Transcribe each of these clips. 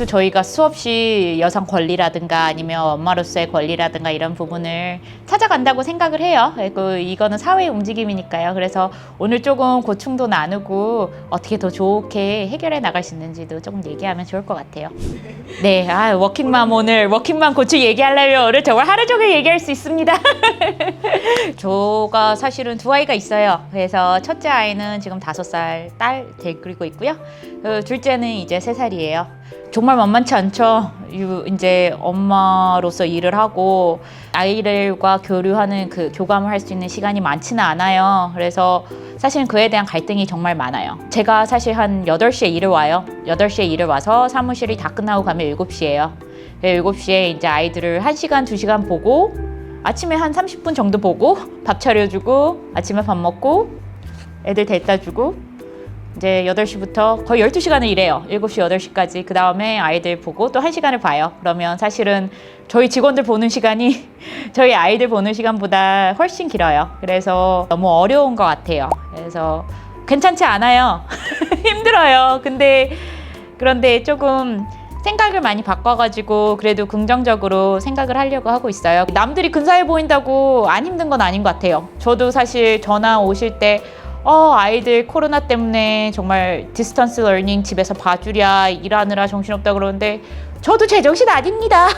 아직도 저희가 수없이 여성 권리라든가 아니면 엄마로서의 권리라든가 이런 부분을 찾아간다고 생각을 해요. 그리고 이거는 사회의 움직임이니까요. 그래서 오늘 조금 고충도 나누고 어떻게 더 좋게 해결해 나갈 수 있는지도 조금 얘기하면 좋을 것 같아요. 네, 워킹맘 오늘 워킹맘 고충 얘기하려면 오늘 정말 하루 종일 얘기할 수 있습니다. 저가 사실은 두 아이가 있어요. 그래서 첫째 아이는 지금 5살 딸 데리고 있고요. 둘째는 이제 3살이에요. 정말 만만치 않죠. 이제 엄마로서 일을 하고 아이들과 교류하는 그 교감을 할 수 있는 시간이 많지는 않아요. 그래서 사실은 그에 대한 갈등이 정말 많아요. 제가 사실 한 8시에 일을 와요. 8시에 일을 와서 사무실이 다 끝나고 가면 7시예요. 7시에 이제 아이들을 1시간, 2시간 보고 아침에 한 30분 정도 보고 밥 차려주고 아침에 밥 먹고 애들 데려다 주고 이제 8시부터 거의 12시간을 일해요. 7시, 8시까지. 그 다음에 아이들 보고 또 1시간을 봐요. 그러면 사실은 저희 직원들 보는 시간이 저희 아이들 보는 시간보다 훨씬 길어요. 그래서 너무 어려운 것 같아요. 그래서 괜찮지 않아요. 힘들어요. 그런데 조금 생각을 많이 바꿔가지고 그래도 긍정적으로 생각을 하려고 하고 있어요. 남들이 근사해 보인다고 안 힘든 건 아닌 것 같아요. 저도 사실 전화 오실 때 아이들 코로나 때문에 정말 디스턴스 러닝 집에서 봐주랴 일하느라 정신없다 그러는데 저도 제정신 아닙니다.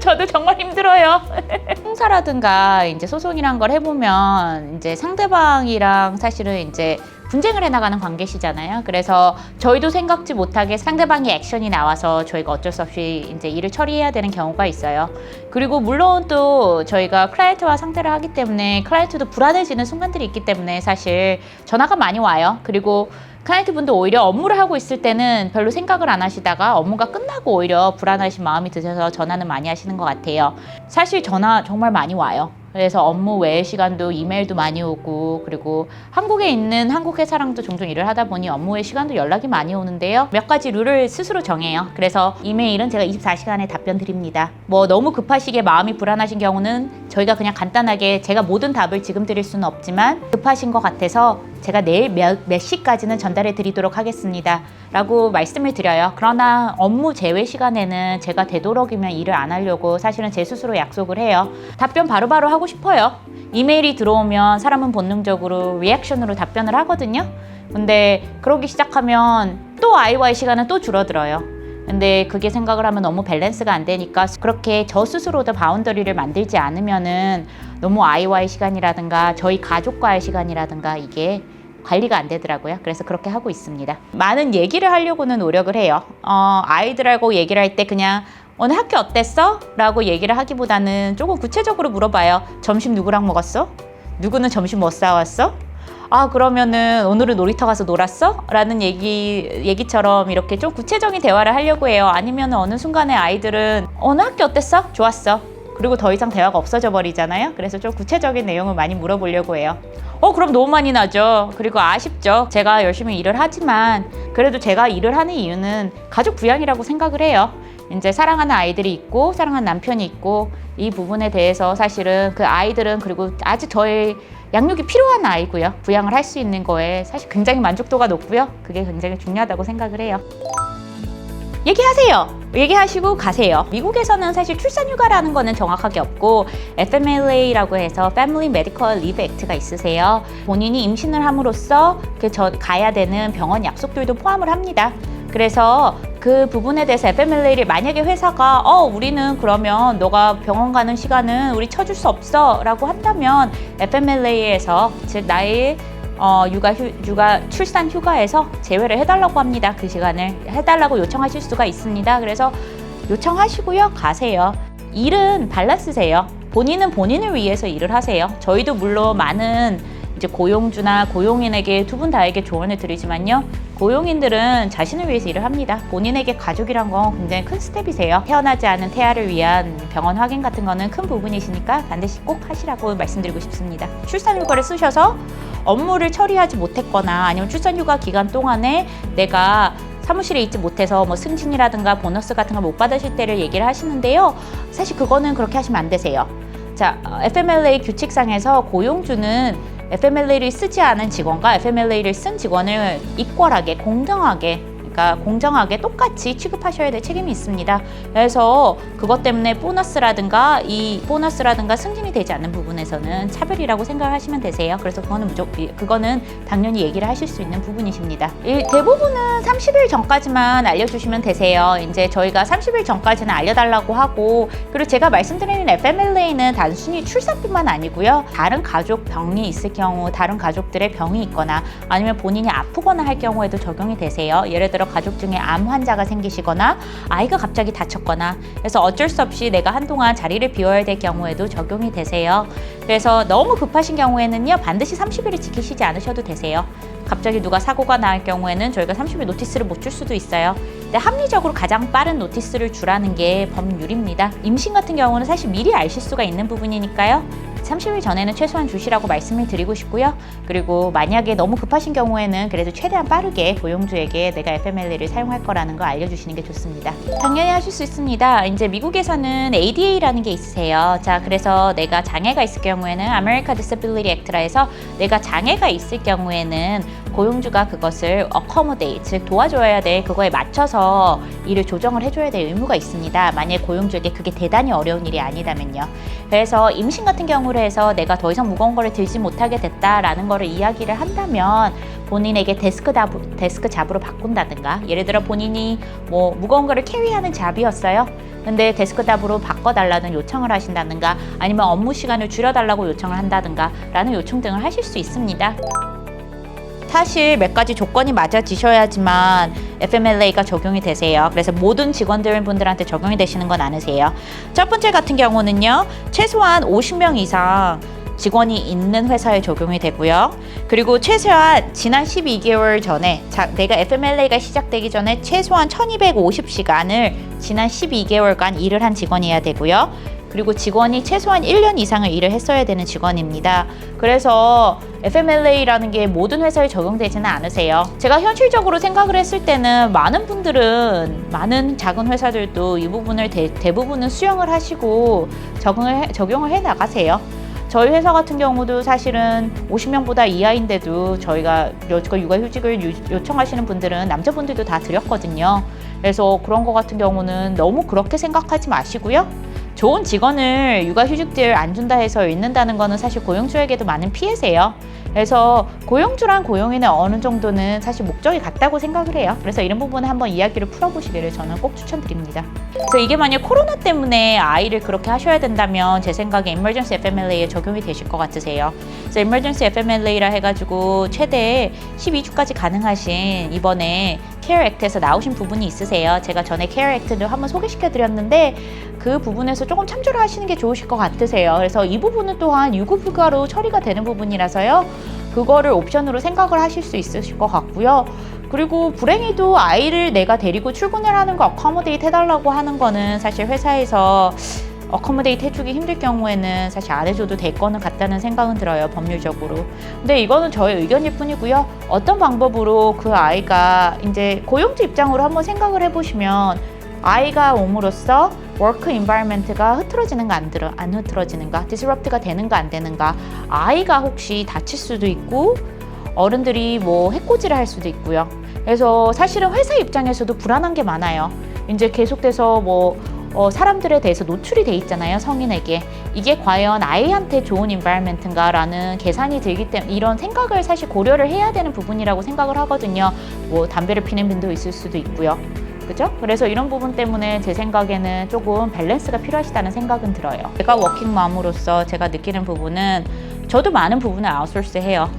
저도 정말 힘들어요. 형사라든가 이제 소송이란 걸 해보면 이제 상대방이랑 사실은 이제 분쟁을 해나가는 관계시잖아요. 그래서 저희도 생각지 못하게 상대방의 액션이 나와서 저희가 어쩔 수 없이 이제 일을 처리해야 되는 경우가 있어요. 그리고 물론 또 저희가 클라이언트와 상대를 하기 때문에 클라이언트도 불안해지는 순간들이 있기 때문에 사실 전화가 많이 와요. 그리고 클라이언트 분도 오히려 업무를 하고 있을 때는 별로 생각을 안 하시다가 업무가 끝나고 오히려 불안하신 마음이 드셔서 전화는 많이 하시는 것 같아요. 사실 전화 정말 많이 와요. 그래서 업무 외의 시간도 이메일도 많이 오고 그리고 한국에 있는 한국 회사랑도 종종 일을 하다 보니 업무 외의 시간도 연락이 많이 오는데요. 몇 가지 룰을 스스로 정해요. 그래서 이메일은 제가 24시간에 답변 드립니다. 뭐 너무 급하시게 마음이 불안하신 경우는 저희가 그냥 간단하게 제가 모든 답을 지금 드릴 수는 없지만 급하신 것 같아서 제가 내일 몇 시까지는 전달해 드리도록 하겠습니다 라고 말씀을 드려요. 그러나 업무 제외 시간에는 제가 되도록이면 일을 안 하려고 사실은 제 스스로 약속을 해요. 답변 바로바로 하고 싶어요. 이메일이 들어오면 사람은 본능적으로 리액션으로 답변을 하거든요. 근데 그러기 시작하면 또 아이와의 시간은 또 줄어들어요. 근데 그게 생각을 하면 너무 밸런스가 안 되니까 그렇게 저 스스로도 바운더리를 만들지 않으면은 너무 아이와의 시간이라든가 저희 가족과의 시간이라든가 이게 관리가 안 되더라고요. 그래서 그렇게 하고 있습니다. 많은 얘기를 하려고는 노력을 해요. 아이들하고 얘기를 할 때 그냥 오늘 학교 어땠어? 라고 얘기를 하기보다는 조금 구체적으로 물어봐요. 점심 누구랑 먹었어? 누구는 점심 뭐 싸왔어? 그러면은 오늘은 놀이터 가서 놀았어? 라는 얘기처럼 이렇게 좀 구체적인 대화를 하려고 해요. 아니면 어느 순간에 아이들은 오늘 학교 어땠어? 좋았어. 그리고 더 이상 대화가 없어져 버리잖아요. 그래서 좀 구체적인 내용을 많이 물어보려고 해요. 그럼 너무 많이 나죠. 그리고 아쉽죠. 제가 열심히 일을 하지만 그래도 제가 일을 하는 이유는 가족 부양이라고 생각을 해요. 이제 사랑하는 아이들이 있고 사랑하는 남편이 있고 이 부분에 대해서 사실은 그 아이들은 그리고 아직 저의 양육이 필요한 아이고요. 부양을 할 수 있는 거에 사실 굉장히 만족도가 높고요. 그게 굉장히 중요하다고 생각을 해요. 얘기하세요. 얘기하시고 가세요. 미국에서는 사실 출산휴가라는 거는 정확하게 없고 FMLA라고 해서 Family Medical Leave Act가 있으세요. 본인이 임신을 함으로써 가야 되는 병원 약속들도 포함을 합니다. 그래서 그 부분에 대해서 FMLA를 만약에 회사가 우리는 그러면 너가 병원 가는 시간은 우리 쳐줄 수 없어 라고 한다면 FMLA에서 즉 나의 출산 휴가에서 제외를 해달라고 합니다. 그 시간을 해달라고 요청하실 수가 있습니다. 그래서 요청하시고요. 가세요. 일은 밸런스세요. 본인은 본인을 위해서 일을 하세요. 저희도 물론 많은 이제 고용주나 고용인에게 두 분 다에게 조언을 드리지만요. 고용인들은 자신을 위해서 일을 합니다. 본인에게 가족이란 건 굉장히 큰 스텝이세요. 태어나지 않은 태아를 위한 병원 확인 같은 거는 큰 부분이시니까 반드시 꼭 하시라고 말씀드리고 싶습니다. 출산휴가를 쓰셔서 업무를 처리하지 못했거나 아니면 출산휴가 기간 동안에 내가 사무실에 있지 못해서 뭐 승진이라든가 보너스 같은 거 못 받으실 때를 얘기를 하시는데요. 사실 그거는 그렇게 하시면 안 되세요. 자, FMLA 규칙상에서 고용주는 FMLA를 쓰지 않은 직원과 FMLA를 쓴 직원을 이퀄하게 공정하게 그러니까 공정하게 똑같이 취급하셔야 될 책임이 있습니다. 그래서 그것 때문에 보너스라든가 승진이 되지 않는 부분에서는 차별이라고 생각하시면 되세요. 그래서 그거는 당연히 얘기를 하실 수 있는 부분이십니다. 대부분은 30일 전까지만 알려주시면 되세요. 이제 저희가 30일 전까지는 알려달라고 하고, 그리고 제가 말씀드리는 FMLA는 단순히 출산뿐만 아니고요. 다른 가족 병이 있을 경우, 다른 가족들의 병이 있거나 아니면 본인이 아프거나 할 경우에도 적용이 되세요. 예를 들어 가족 중에 암 환자가 생기시거나 아이가 갑자기 다쳤거나, 그래서 어쩔 수 없이 내가 한동안 자리를 비워야 될 경우에도 적용이 되세요. 그래서 너무 급하신 경우에는요, 반드시 30일을 지키시지 않으셔도 되세요. 갑자기 누가 사고가 날 경우에는 저희가 30일 노티스를 못 줄 수도 있어요. 근데 합리적으로 가장 빠른 노티스를 주라는 게 법률입니다. 임신 같은 경우는 사실 미리 아실 수가 있는 부분이니까요. 30일 전에는 최소한 주시라고 말씀을 드리고 싶고요. 그리고 만약에 너무 급하신 경우에는 그래도 최대한 빠르게 고용주에게 내가 FMLA를 사용할 거라는 거 알려주시는 게 좋습니다. 당연히 하실 수 있습니다. 이제 미국에서는 ADA라는 게 있으세요. 자, 그래서 내가 장애가 있을 경우에는 American Disability Act라 해서 내가 장애가 있을 경우에는 고용주가 그것을 accommodate, 즉 도와줘야 돼. 그거에 맞춰서 일을 조정을 해줘야 될 의무가 있습니다. 만약에 고용주에게 그게 대단히 어려운 일이 아니다면요. 그래서 임신 같은 경우를 해서 내가 더 이상 무거운 거를 들지 못하게 됐다라는 거를 이야기를 한다면 본인에게 데스크 잡으로 바꾼다든가, 예를 들어 본인이 뭐 무거운 거를 캐리하는 잡이었어요. 근데 데스크 잡으로 바꿔달라는 요청을 하신다든가, 아니면 업무 시간을 줄여달라고 요청을 한다든가 라는 요청 등을 하실 수 있습니다. 사실 몇 가지 조건이 맞아지셔야지만 FMLA가 적용이 되세요. 그래서 모든 직원들분들한테 적용이 되시는 건 아니세요. 첫 번째 같은 경우는요, 최소한 50명 이상 직원이 있는 회사에 적용이 되고요. 그리고 최소한 지난 12개월 전에, 내가 FMLA가 시작되기 전에 최소한 1250시간을 지난 12개월간 일을 한 직원이어야 되고요. 그리고 직원이 최소한 1년 이상을 일을 했어야 되는 직원입니다. 그래서 FMLA라는 게 모든 회사에 적용되지는 않으세요. 제가 현실적으로 생각을 했을 때는 많은 작은 회사들도 이 부분을 대부분은 수용을 하시고 적용을 해 나가세요. 저희 회사 같은 경우도 사실은 50명보다 이하인데도 저희가 육아휴직을 요청하시는 분들은 남자분들도 다 드렸거든요. 그래서 그런 거 같은 경우는 너무 그렇게 생각하지 마시고요. 좋은 직원을 육아휴직들 안 준다 해서 잃는다는 거는 사실 고용주에게도 많은 피해세요. 그래서 고용주랑 고용인의 어느 정도는 사실 목적이 같다고 생각을 해요. 그래서 이런 부분에 한번 이야기를 풀어보시기를 저는 꼭 추천드립니다. 그래서 이게 만약 코로나 때문에 아이를 그렇게 하셔야 된다면 제 생각에 Emergency FMLA에 적용이 되실 것 같으세요. 그래서 Emergency FMLA라 해가지고 최대 12주까지 가능하신 이번에 케어 액트에서 나오신 부분이 있으세요. 제가 전에 케어 액트를 한번 소개시켜 드렸는데 그 부분에서 조금 참조를 하시는 게 좋으실 것 같으세요. 그래서 이 부분은 또한 유급휴가로 처리가 되는 부분이라서요. 그거를 옵션으로 생각을 하실 수 있으실 것 같고요. 그리고 불행히도 아이를 내가 데리고 출근을 하는 거 어커모데이트 해달라고 하는 거는 사실 회사에서 어커모데이트 해주기 힘들 경우에는 사실 안 해줘도 될 거는 같다는 생각은 들어요, 법률적으로. 근데 이거는 저의 의견일 뿐이고요. 어떤 방법으로 그 아이가 이제 고용주 입장으로 한번 생각을 해보시면 아이가 옴으로써 워크 인바이러먼트가 흐트러지는가 안 흐트러지는가, 디스럽트가 되는가 안 되는가, 아이가 혹시 다칠 수도 있고 어른들이 뭐 해코지를 할 수도 있고요. 그래서 사실은 회사 입장에서도 불안한 게 많아요. 이제 계속돼서 사람들에 대해서 노출이 돼 있잖아요, 성인에게. 이게 과연 아이한테 좋은 인바이러먼트인가 라는 계산이 들기 때문에 이런 생각을 사실 고려를 해야 되는 부분이라고 생각을 하거든요. 담배를 피는 빈도 있을 수도 있고요. 그죠? 그래서 이런 부분 때문에 제 생각에는 조금 밸런스가 필요하시다는 생각은 들어요. 제가 워킹맘으로서 제가 느끼는 부분은 저도 많은 부분을 아웃소스 해요.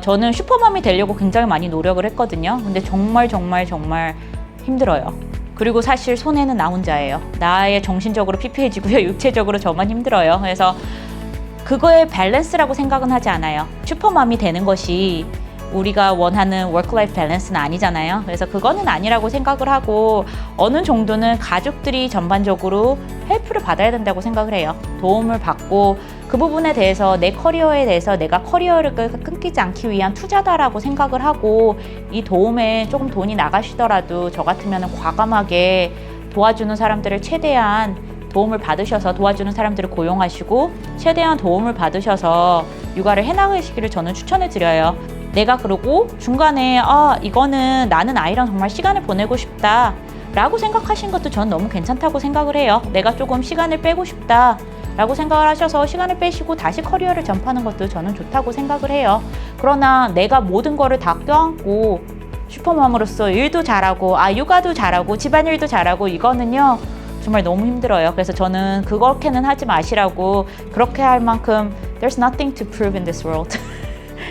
저는 슈퍼맘이 되려고 굉장히 많이 노력을 했거든요. 근데 정말 힘들어요. 그리고 사실 손해는 나 혼자예요. 나의 정신적으로 피폐해지고요. 육체적으로 저만 힘들어요. 그래서 그거의 밸런스라고 생각은 하지 않아요. 슈퍼맘이 되는 것이 우리가 원하는 워크라이프 밸런스는 아니잖아요. 그래서 그거는 아니라고 생각을 하고 어느 정도는 가족들이 전반적으로 헬프를 받아야 된다고 생각을 해요. 도움을 받고 그 부분에 대해서 내 커리어에 대해서 내가 커리어를 끊기지 않기 위한 투자다라고 생각을 하고 이 도움에 조금 돈이 나가시더라도 저 같으면 과감하게 도와주는 사람들을 최대한 도움을 받으셔서 도와주는 사람들을 고용하시고 최대한 도움을 받으셔서 육아를 해나가시기를 저는 추천해 드려요. 내가 그러고 중간에 이거는 나는 아이랑 정말 시간을 보내고 싶다 라고 생각하신 것도 전 너무 괜찮다고 생각을 해요. 내가 조금 시간을 빼고 싶다 라고 생각을 하셔서 시간을 빼시고 다시 커리어를 전파하는 것도 저는 좋다고 생각을 해요. 그러나 내가 모든 거를 다 껴안고 슈퍼맘으로서 일도 잘하고 육아도 잘하고 집안일도 잘하고 이거는요 정말 너무 힘들어요. 그래서 저는 그렇게는 하지 마시라고, 그렇게 할 만큼 there's nothing to prove in this world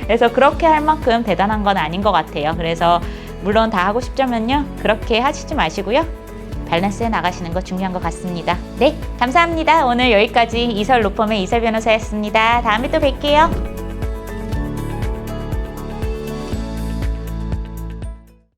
그래서 그렇게 할 만큼 대단한 건 아닌 것 같아요. 그래서 물론 다 하고 싶자면요 그렇게 하시지 마시고요, 밸런스해 나가시는 거 중요한 것 같습니다. 네, 감사합니다. 오늘 여기까지 이설 로펌의 이설 변호사였습니다. 다음에 또 뵐게요.